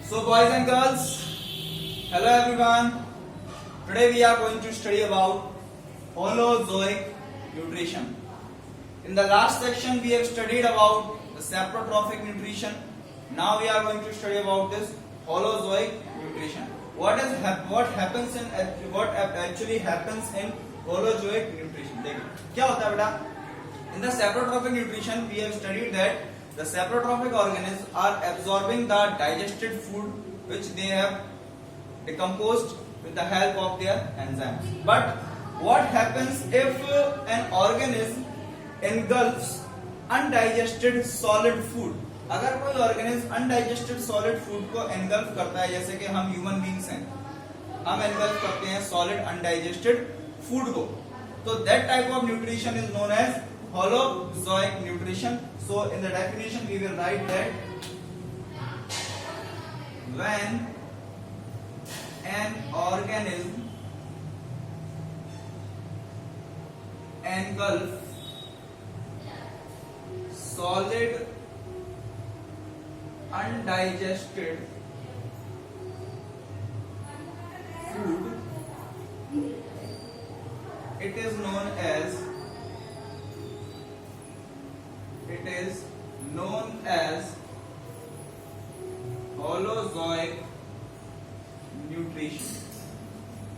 So boys and girls, hello everyone. Today we are going to study about Holozoic nutrition. In the last section we have studied about the saprotrophic nutrition. Now we are going to study about this Holozoic nutrition. What actually happens in Holozoic nutrition? देखिए क्या होता है बेटा? In the saprotrophic nutrition we have studied that the saprotrophic organisms are absorbing the digested food which they have decomposed with the help of their enzymes. But what happens if an organism engulfs undigested solid food? अगर कोई organism undigested solid food को engulf करता है, जैसे कि हम human beings हैं, हम engulf करते हैं solid undigested food को, तो that type of nutrition is known as Holozoic nutrition. So in the definition we will write that when an organism engulfs solid undigested food, it is known as Holozoic nutrition.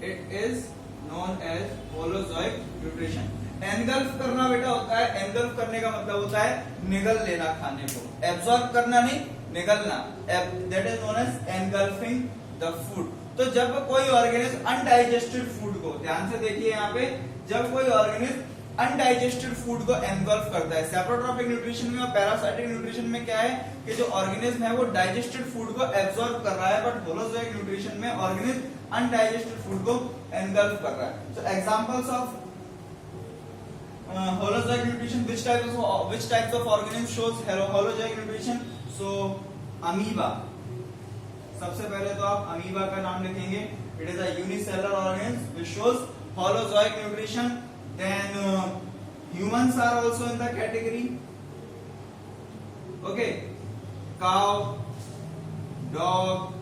It is known as Holozoic nutrition. Engulf करना बेटा होता है, engulf करने का मतलब होता है निगल लेना खाने को, एब्जॉर्ब करना नहीं, निगलना, that is known as engulfing the food. तो जब कोई ऑर्गेनिज्म अनडाइजेस्टेड फूड को, ध्यान से देखिए यहाँ पे, जब कोई ऑर्गेनिज्म अनडाइजेस्टेड फूड को एनगल्फ करता है, सेप्रोट्रॉपिक न्यूट्रिशन में और पैरासाइटिक न्यूट्रिशन में क्या है कि जो ऑर्गेनिज्म है वो डाइजेस्टेड फूड को एब्जॉर्ब कर रहा है, बट होलोजोइक न्यूट्रिशन में ऑर्गेनिज्म अनडाइजेस्टेड फूड को एनगल्फ कर रहा है. So examples of holozoic nutrition, which types of organism shows holozoic nutrition? So amoeba, सबसे पहले तो आप अमीबा का नाम लिखेंगे. It is a unicellular organism which shows holozoic nutrition. Then humans are also in the category. Okay, cow, dog,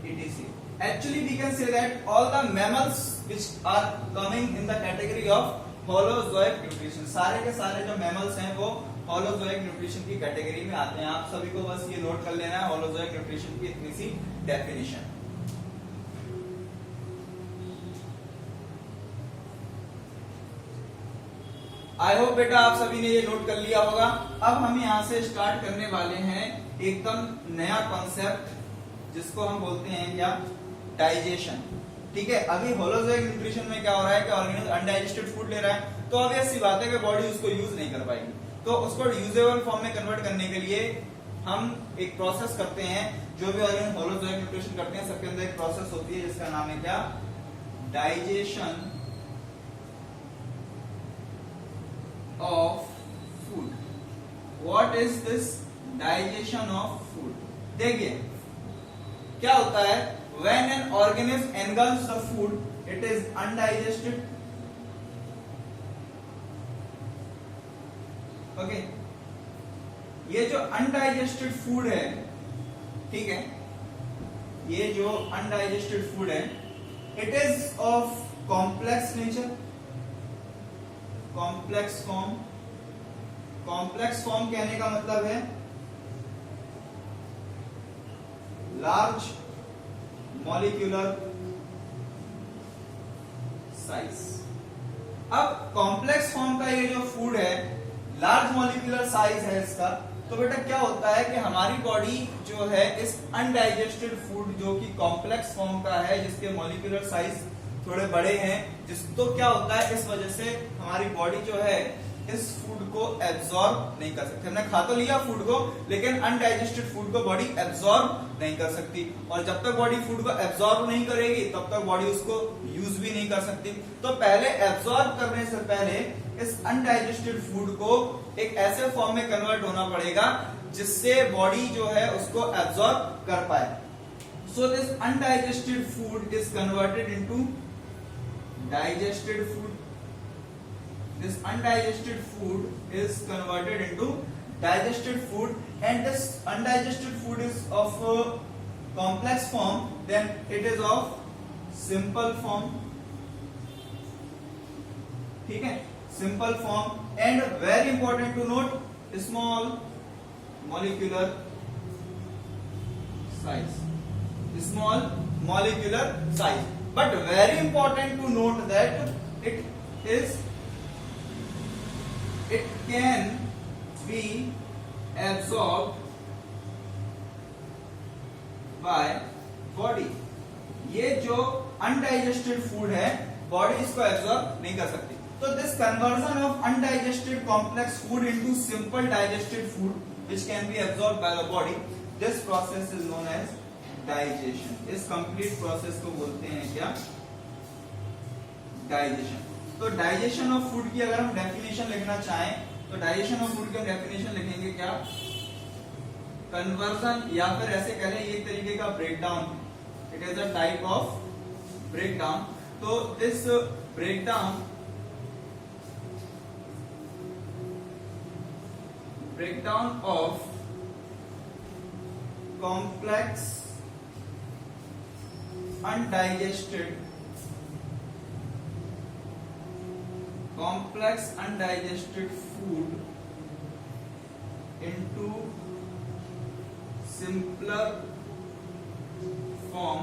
etc. Actually we can say that all the mammals which are coming in the category of Holozoic nutrition, सारे के सारे जो mammals हैं वो Holozoic nutrition की category में आते हैं. आप सभी को बस ये नोट कर लेना है Holozoic nutrition की इतनी सी डेफिनेशन. आई होप बेटा आप सभी ने ये नोट कर लिया होगा. अब हम यहाँ से स्टार्ट करने वाले हैं एकदम नया कॉन्सेप्ट जिसको हम बोलते हैं क्या, डाइजेशन. ठीक है, अभी होलोजोइक न्यूट्रिशन में क्या हो रहा है कि ऑर्गेनिज्म अनडाइजेस्टेड फूड ले रहा है, तो ऑब्वियस सी बात है कि बॉडी उसको यूज नहीं कर पाएगी. तो उसको यूजेबल फॉर्म में कन्वर्ट करने के लिए हम एक प्रोसेस करते हैं. जो भी ऑर्गेनिज्म होलोजोइक न्यूट्रिशन करते हैं सबके अंदर एक प्रोसेस होती है जिसका नाम है क्या, digestion of food. What is this digestion of food? देखिए क्या होता है, when an organism engulfs the food, it is undigested. Okay, ये जो undigested food है, ठीक है, ये जो undigested food है, it is of complex nature, complex form. complex form कहने का मतलब है large molecular size. अब कॉम्प्लेक्स फॉर्म का ये जो फूड है, लार्ज मॉलिक्यूलर साइज है इसका, तो बेटा क्या होता है कि हमारी बॉडी जो है इस अनडाइजेस्टेड फूड जो कि कॉम्प्लेक्स फॉर्म का है, जिसके मॉलिक्यूलर साइज थोड़े बड़े हैं, तो क्या होता है इस वजह से हमारी बॉडी जो है इस फूड को एब्जॉर्ब नहीं कर सकती. हमने खा तो लिया फूड को, लेकिन अनडाइजेस्टेड फूड को बॉडी एब्जॉर्ब नहीं कर सकती, और जब तक बॉडी फूड को एब्जॉर्ब नहीं करेगी तब तक बॉडी उसको यूज भी नहीं कर सकती. तो पहले एब्जॉर्ब करने से पहले इस अनडाइजेस्टेड फूड को एक ऐसे फॉर्म में कन्वर्ट होना पड़ेगा जिससे बॉडी जो है उसको एब्जॉर्ब कर पाए. So this undigested food is converted into digested food. This undigested food is converted into digested food, and this undigested food is of complex form, then it is of simple form. ठीक है, simple form, and very important to note, small molecular size. Small molecular size. But very important to note that it can be absorbed by body. ये जो undigested food है body इसको absorb नहीं कर सकती. तो this conversion of undigested complex food into simple digested food which can be absorb by the body, this process is known as digestion. इस complete process को बोलते हैं क्या? डाइजेशन. तो डाइजेशन ऑफ फूड की अगर हम डेफिनेशन लिखना चाहें तो डाइजेशन ऑफ फूड की डेफिनेशन लिखेंगे क्या? कन्वर्जन, या फिर ऐसे कह लें एक तरीके का breakdown. It is a type of breakdown. तो this breakdown of complex undigested food into simpler form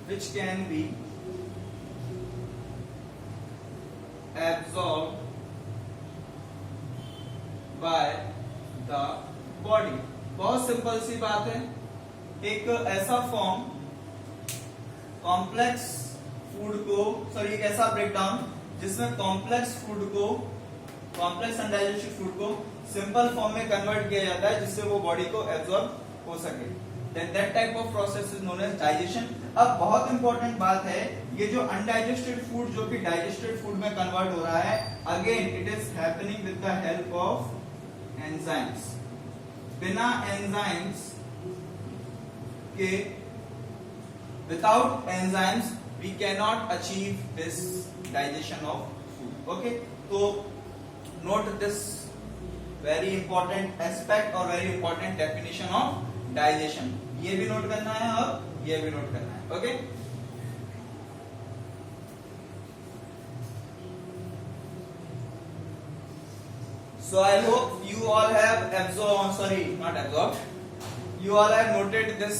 which can be absorbed by the body. बहुत सिंपल सी बात है. एक ऐसा फॉर्म कॉम्प्लेक्स फूड को, सॉरी एक ऐसा ब्रेकडाउन जिसमें कॉम्प्लेक्स अनडाइजेस्टेड फूड को सिंपल फॉर्म में कन्वर्ट किया जाता है जिससे वो बॉडी को एब्जॉर्ब हो सके. Then that type of process is known as digestion. अब बहुत इंपॉर्टेंट बात है, ये जो अनडाइजेस्टेड फूड जो कि डाइजेस्टेड फूड में कन्वर्ट हो रहा है, again it is happening with the help of enzymes. बिना एंजाइम्स के, without enzymes we cannot achieve this digestion of food. Okay, so note this very important aspect or very important definition of digestion. ये भी note करना है और ये भी note करना है. Okay, so I hope you all have you all have noted this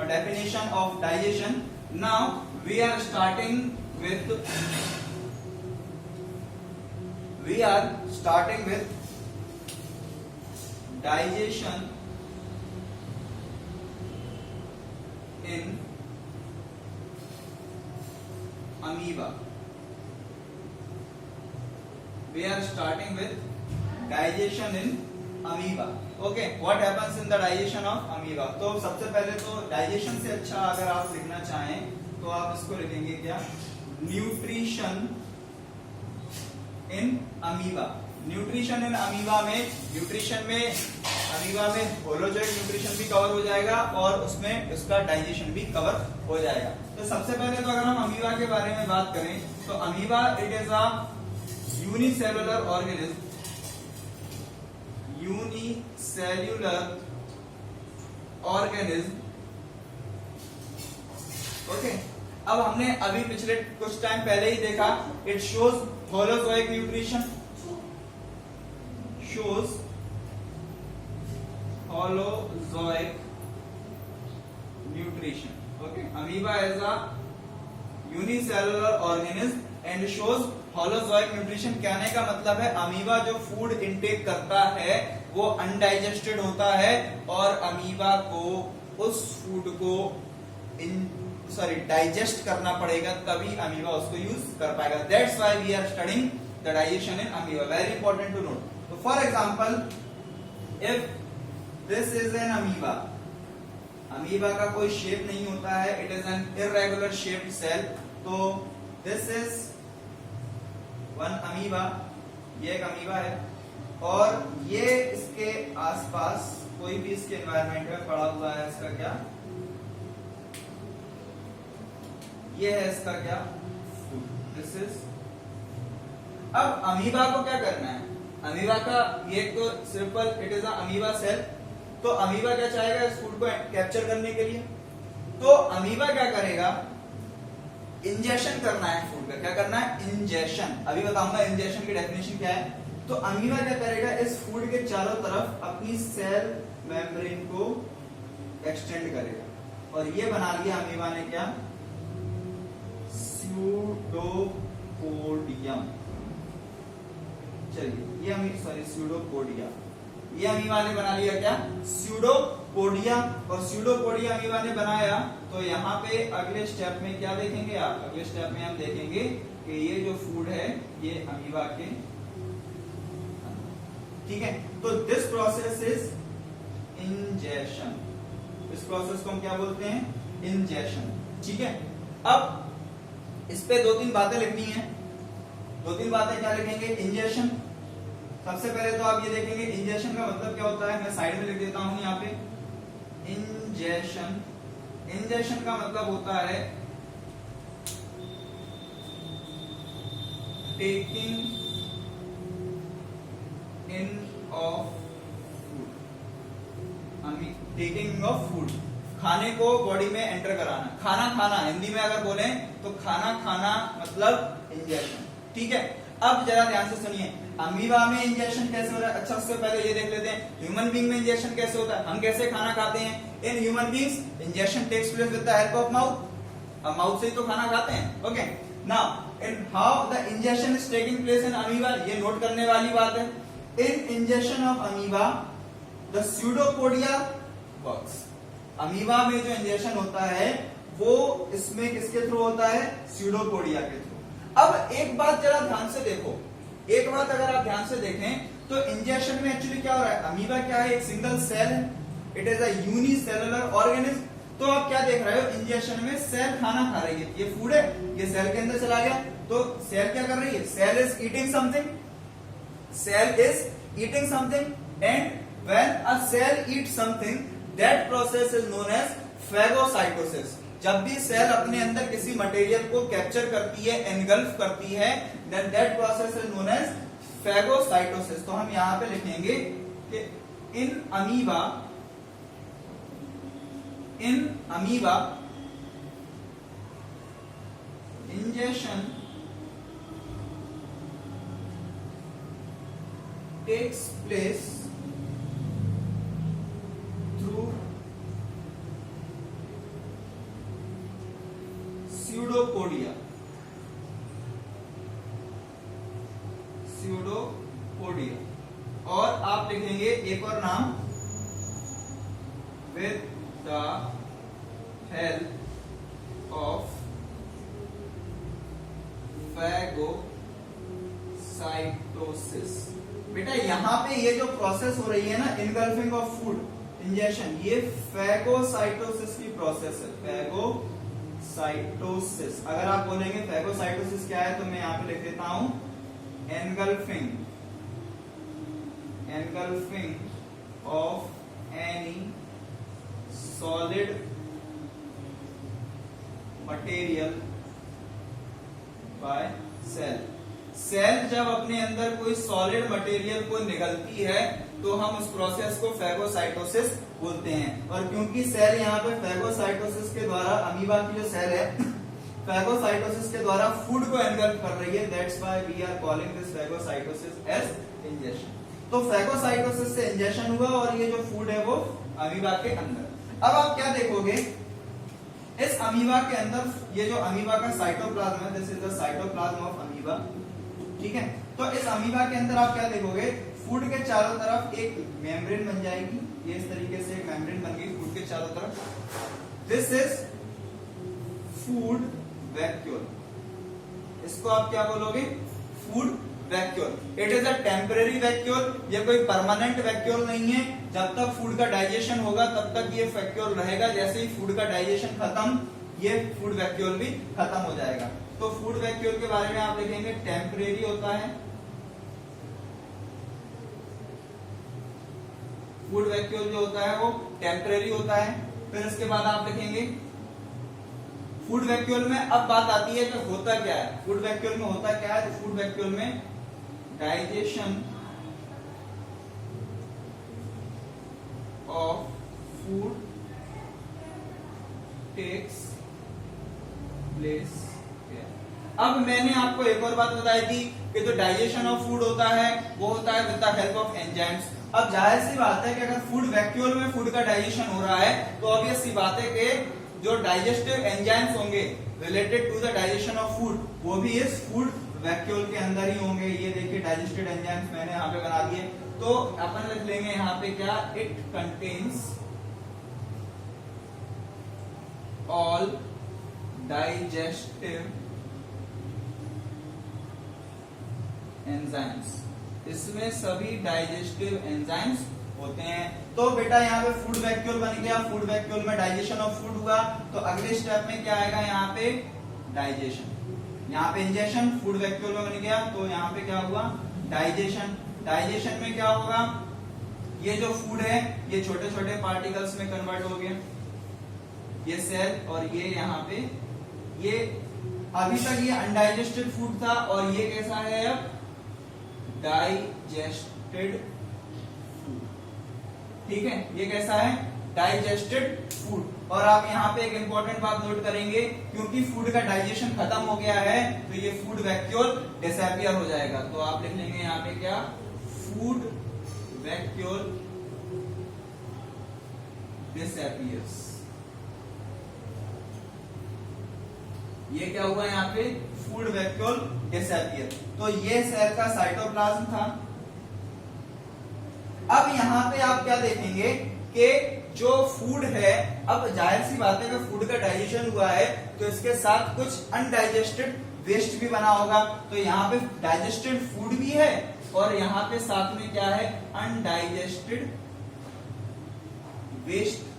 definition of digestion. Now we are starting with digestion in amoeba. We are starting with digestion in amoeba. Okay, what happens in the digestion of amoeba? तो सबसे पहले तो digestion से अच्छा अगर आप लिखना चाहें तो आप इसको लिखेंगे क्या? Nutrition in amoeba. Nutrition in amoeba में अमीबा में होलोजोइक न्यूट्रिशन भी कवर हो जाएगा और उसमें उसका डाइजेशन भी कवर हो जाएगा. तो सबसे पहले तो अगर हम अमीबा के बारे में बात करें तो amoeba it is a unicellular organism. Okay, अब हमने अभी पिछले कुछ टाइम पहले ही देखा, it shows holozoic nutrition, okay. Amoeba is a unicellular organism and shows holozoic nutrition. कहने का मतलब है अमीबा जो फूड इनटेक करता है वो अनडाइजेस्टेड होता है और अमीबा को उस फूड को डाइजेस्ट करना पड़ेगा तभी अमीबा उसको यूज कर पाएगा. That's why we are studying the digestion in amoeba. Very important to note. तो for example if this is an amoeba, amoeba का कोई शेप नहीं होता है, it is an irregular shaped cell. तो दिस इज वन अमीबा, ये एक amoeba है और ये इसके आसपास कोई भी इसके एनवायरनमेंट में पड़ा हुआ है. इसका क्या? ये है इसका क्या? फूड. This is. अब अमीबा को क्या करना है? अमीबा का ये तो simple, it is a amoeba cell. तो अमीबा क्या चाहेगा इस फूड को कैप्चर करने के लिए, तो अमीबा क्या करेगा, इंजेक्शन करना है फूड का। क्या करना है, इंजेक्शन। अभी बताऊंगा इंजेक्शन की डेफिनेशन क्या है। तो अमीबा क्या करेगा, इस फूड के चारों तरफ अपनी सेल मेम्ब्रेन को एक्सटेंड करेगा, और ये बना लिया अमीबा ने क्या, स्यूडोपोडियम। चलिए ये स्यूडोपोडिया, ये अमीबा ने बना लिया क्या, स्यूडोपोडिया। और स्यूडोपोडिया अमीबा ने बनाया, तो यहाँ पे अगले स्टेप में क्या देखेंगे आप, अगले स्टेप में हम देखेंगे कि ये जो फूड है ये अमीबा के, ठीक है। तो दिस प्रोसेस इज इंजेक्शन, इस प्रोसेस को हम क्या बोलते हैं, इंजेक्शन, ठीक है। अब इस पे 2-3 बातें लिखनी है। 2-3 बातें क्या लिखेंगे, इंजेक्शन। सबसे पहले तो आप ये देखेंगे इंजेक्शन का मतलब क्या होता है, मैं साइड में लिख देता हूं यहाँ पे, इंजेक्शन। इंजेक्शन का मतलब होता है taking in of food, taking of food, खाने को बॉडी में एंटर कराना, खाना खाना, हिंदी में अगर बोले तो खाना खाना मतलब इंजेक्शन, ठीक है। अब जरा ध्यान से सुनिए, अमीबा में इंजेक्शन कैसे हो रहा है। अच्छा उससे पहले ये देख लेते हैं ह्यूमन बीइंग में इंजेक्शन कैसे होता है, हम कैसे खाना खाते हैं। In human beings ingestion takes place with the help of mouth, अब माउथ से ही तो खाना खाते हैं, okay. Now in how the ingestion is taking place in amoeba, ये नोट करने वाली बात है। In ingestion of amoeba the pseudopodia works, amoeba में जो इंजेक्शन होता है वो इसमें किसके थ्रू होता है, स्यूडोपोडिया के थ्रू। अब एक बात जरा ध्यान से देखो, एक बात अगर आप ध्यान से देखें तो इंजेक्शन में एक्चुअली क्या हो रहा है, अमीबा क्या है, एक सिंगल सेल है, it is a unicellular organism. तो आप क्या देख रहे हो, इंजेक्शन में सेल खाना खा रही है, ये फूड है, ये सेल के अंदर चला गया, तो सेल क्या कर रही है, cell is eating something, cell is eating something, and when a cell eat something that process is known as phagocytosis. जब भी सेल अपने अंदर किसी मटेरियल को कैप्चर करती है, एनगल्फ करती है, then that process is known as phagocytosis. तो हम यहां पे लिखेंगे कि in amoeba ingestion takes place through pseudopodia, और आप लिखेंगे एक और नाम, with the help of phagocytosis। बेटा यहाँ पे ये जो प्रोसेस हो रही है ना, इनगल्फिंग ऑफ फूड, इंजेक्शन, ये फैगोसाइटोसिस की प्रोसेस है, फैगोसाइटोसिस। अगर आप बोलेंगे फैगोसाइटोसिस क्या है, तो मैं यहाँ पे लिख देता हूं engulfing of any solid material by cell. Cell जब अपने अंदर कोई सॉलिड मटेरियल को निगलती है तो हम उस प्रोसेस को फैगोसाइटोसिस बोलते हैं। और क्योंकि सेल यहाँ पे फैगोसाइटोसिस के द्वारा, अमीबा की जो सेल है फैगोसाइटोसिस के द्वारा फूड को एनगल्फ कर रही है, that's why we are calling this phagocytosis as ingestion. तो फैगोसाइटोसिस से इंजेक्शन हुआ और ये जो फूड है वो अमीबा के अंदर। अब आप क्या देखोगे, इस अमीबा के अंदर ये जो अमीबा का साइटोप्लाज्म है, this is the cytoplasm of amoeba, ठीक है। तो इस अमीबा के अंदर आप क्या देखोगे, फूड के चारों तरफ एक मेम्ब्रेन बन जाएगी, ये इस तरीके से एक मेम्ब्रेन बन गई फूड के चारों तरफ। दिस इज फूड वैक्यूल, इसको आप क्या बोलोगे, food vacuole. It is a temporary vacuole, ये कोई परमानेंट वैक्यूल नहीं है। जब तक फूड का डाइजेशन होगा तब तक ये वैक्यूल रहेगा, जैसे ही फूड का डाइजेशन खत्म, ये फूड वैक्यूल भी खत्म हो जाएगा। तो फूड वैक्यूल के बारे में आप लिखेंगे टेम्परेरी होता है, फूड वैक्यूल जो होता है वो टेम्परेरी होता है। फिर इसके बाद आप लिखेंगे फूड वैक्यूल में। अब बात आती है कि होता क्या है, फूड वैक्यूल में होता क्या है। तो फूड वैक्यूल में digestion of food takes place here. अब मैंने आपको एक और बात बताई थी कि जो डाइजेशन ऑफ फूड होता है वो होता है with the help of enzymes. अब जाहिर सी बात है कि अगर फूड वैक्यूल में फूड का डाइजेशन हो रहा है तो ऑब्वियस सी बात है कि जो डाइजेस्टिव एंजाइम्स होंगे related to the digestion of food वो भी इस फूड वैक्यूल के अंदर ही होंगे। ये देखिए डाइजेस्टेड एंजाइम्स मैंने यहाँ पे बना दिए। तो अपन लिख लेंगे यहाँ पे क्या, it contains all digestive enzymes, इसमें सभी डाइजेस्टिव एंजाइम्स होते हैं। तो बेटा यहाँ पे फूड वैक्यूल बन गया, फूड वैक्यूल में डाइजेशन ऑफ फूड हुआ, तो अगले स्टेप में क्या आएगा यहाँ पे डाइजेशन, यहाँ पे इंजेशन, फूड वैक्यूल में बन गया तो यहाँ पे क्या हुआ डाइजेशन। डाइजेशन में क्या होगा, ये जो फूड है ये छोटे छोटे पार्टिकल्स में कन्वर्ट हो गया, ये सेल, और ये यहाँ पे ये अभी तक ये अनडाइजेस्टेड फूड था और ये कैसा है अब डाइजेस्टेड फूड। ठीक है, ये कैसा है डाइजेस्टेड फूड। और आप यहाँ पे एक इंपॉर्टेंट बात नोट करेंगे, क्योंकि फूड का डाइजेशन खत्म हो गया है तो ये फूड वैक्यूल डिसअपियर हो जाएगा। तो आप लिख लेंगे यहाँ पे क्या, फूड वैक्यूल डिसअपियर्स। ये क्या हुआ यहाँ पे, फूड वैक्यूल डिसअपियर। तो ये सेल का साइटोप्लाज्म था। अब यहाँ पे आप क्या देखेंगे कि जो फूड है, अब जाहिर सी बात है कि फूड का डाइजेशन हुआ है तो इसके साथ कुछ अनडाइजेस्टेड वेस्ट भी बना होगा। तो यहाँ पे डाइजेस्टेड फूड भी है और यहाँ पे साथ में क्या है अनडाइजेस्टेड वेस्ट।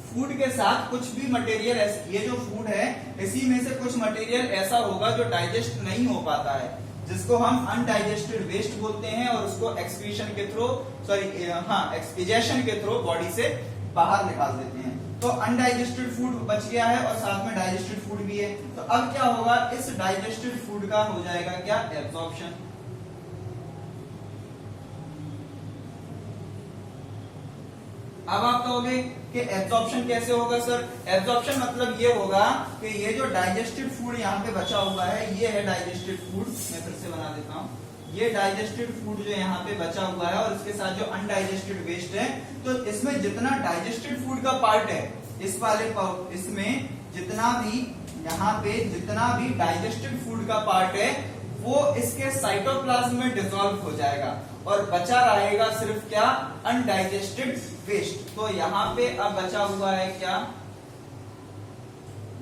फूड के साथ कुछ भी मटेरियल, ये जो फूड है इसी में से कुछ मटेरियल ऐसा होगा जो डाइजेस्ट नहीं हो पाता है, जिसको हम अनडाइजेस्टेड वेस्ट बोलते हैं, और उसको एक्सक्रीशन के थ्रू एक्सपीजेशन के थ्रू बॉडी से बाहर निकाल देते हैं। तो अनडाइजेस्टेड फूड बच गया है और साथ में डाइजेस्टेड फूड भी है। तो अब क्या होगा, इस डाइजेस्टेड फूड का हो जाएगा क्या, एब्जॉर्प्शन। अब आप कहोगे कि एब्जॉर्प्शन कैसे होगा सर? एब्जॉर्प्शन मतलब ये होगा कि ये जो डाइजेस्टेड फूड यहाँ पे बचा हुआ है, ये है डाइजेस्टेड फूड। मैं फिर से बना देता हूँ, ये डाइजेस्टेड फूड जो यहाँ पे बचा हुआ है और इसके साथ जो अनडाइजेस्टेड वेस्ट है, तो इसमें जितना डाइजेस्टेड फूड का पार्ट है, इस वाले इसमें जितना भी यहाँ पे जितना भी डाइजेस्टेड फूड का पार्ट है वो इसके साइटोप्लाज्म में डिसॉल्व हो जाएगा और बचा रहेगा सिर्फ क्या, अनडाइजेस्टेड वेस्ट। तो यहाँ पे अब बचा हुआ है क्या,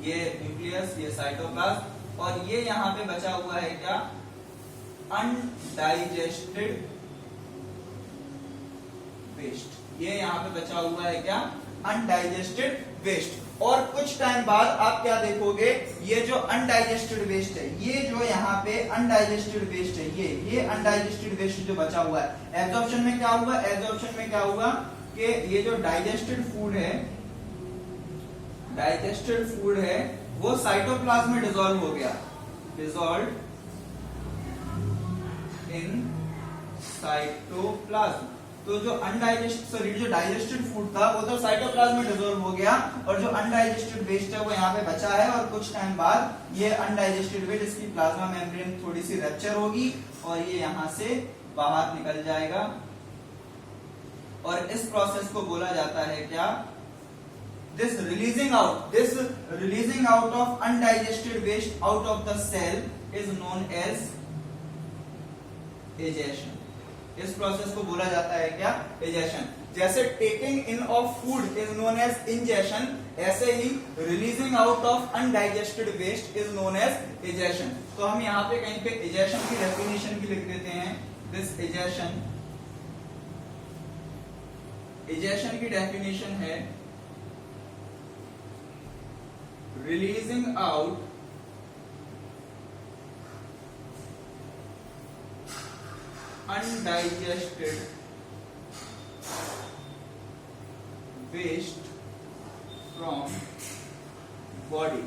ये न्यूक्लियस, ये साइटोप्लाज्म, और ये यहाँ पे बचा हुआ है क्या, अनडाइजेस्टेड वेस्ट। ये यहाँ पे बचा हुआ है क्या, अनडाइजेस्टेड वेस्ट। और कुछ टाइम बाद आप क्या देखोगे, ये जो अनडाइजेस्टेड वेस्ट है, ये जो यहाँ पे अनडाइजेस्टेड वेस्ट है, ये अनडाइजेस्टेड वेस्ट जो बचा हुआ है, एब्जॉर्प्शन में क्या हुआ, एब्जॉर्प्शन में क्या हुआ कि ये जो डाइजेस्टेड फूड है वो साइटोप्लाज्म में डिसॉल्व हो गया, डिसॉल्व इन साइटोप्लाज्म। तो जो जो डाइजेस्टेड फूड था वो तो साइटोप्लाज्म में डिसॉल्व हो गया, और जो अनडाइजेस्टेड वेस्ट है वो यहाँ पे बचा है। और कुछ टाइम बाद ये अनडाइजेस्टेड वेस्ट, इसकी प्लाज्मा मेम्ब्रेन थोड़ी सी रप्चर होगी और ये यहाँ से बाहर निकल जाएगा, और इस प्रोसेस को बोला जाता है क्या, this releasing out of undigested waste out of the cell is known as egestion. इस प्रोसेस को बोला जाता है क्या, एजेशन। जैसे taking in of food is known as ingestion, ऐसे ही releasing out of undigested waste is known as egestion. तो हम यहाँ पे कहीं पे एजेशन की डेफिनेशन भी लिख देते हैं, दिस एजेशन की डेफिनेशन है releasing out undigested waste from body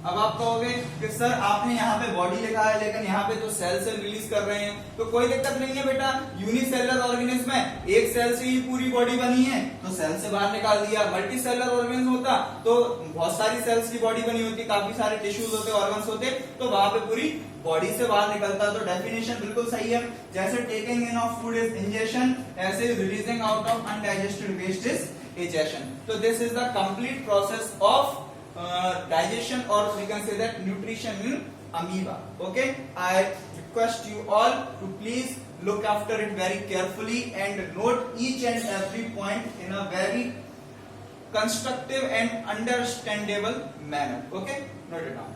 अब आप कहोगे कि सर आपने यहाँ पे बॉडी लिखा है लेकिन यहाँ पे तो सेल रिलीज कर रहे हैं, तो कोई दिक्कत नहीं है बेटा, यूनिसेलुलर ऑर्गेनिज्म है, एक सेल से ही पूरी बॉडी बनी है तो सेल से बाहर निकाल दिया। मल्टी सेलुलर ऑर्गेनिज्म होता तो बहुत सारी सेल्स की बॉडी बनी होती, काफी सारे टिश्यूज होते, ऑर्गन्स होते, तो वहां पे पूरी बॉडी से बाहर निकलता। तो डेफिनेशन बिल्कुल सही है, जैसे taking in of food is ingestion, ऐसे releasing out of undigested waste is ejection. So this is the complete process of digestion, or we can say that nutrition in amoeba. Okay, I request you all to please look after it very carefully and note each and every point in a very constructive and understandable manner. Okay, note it down.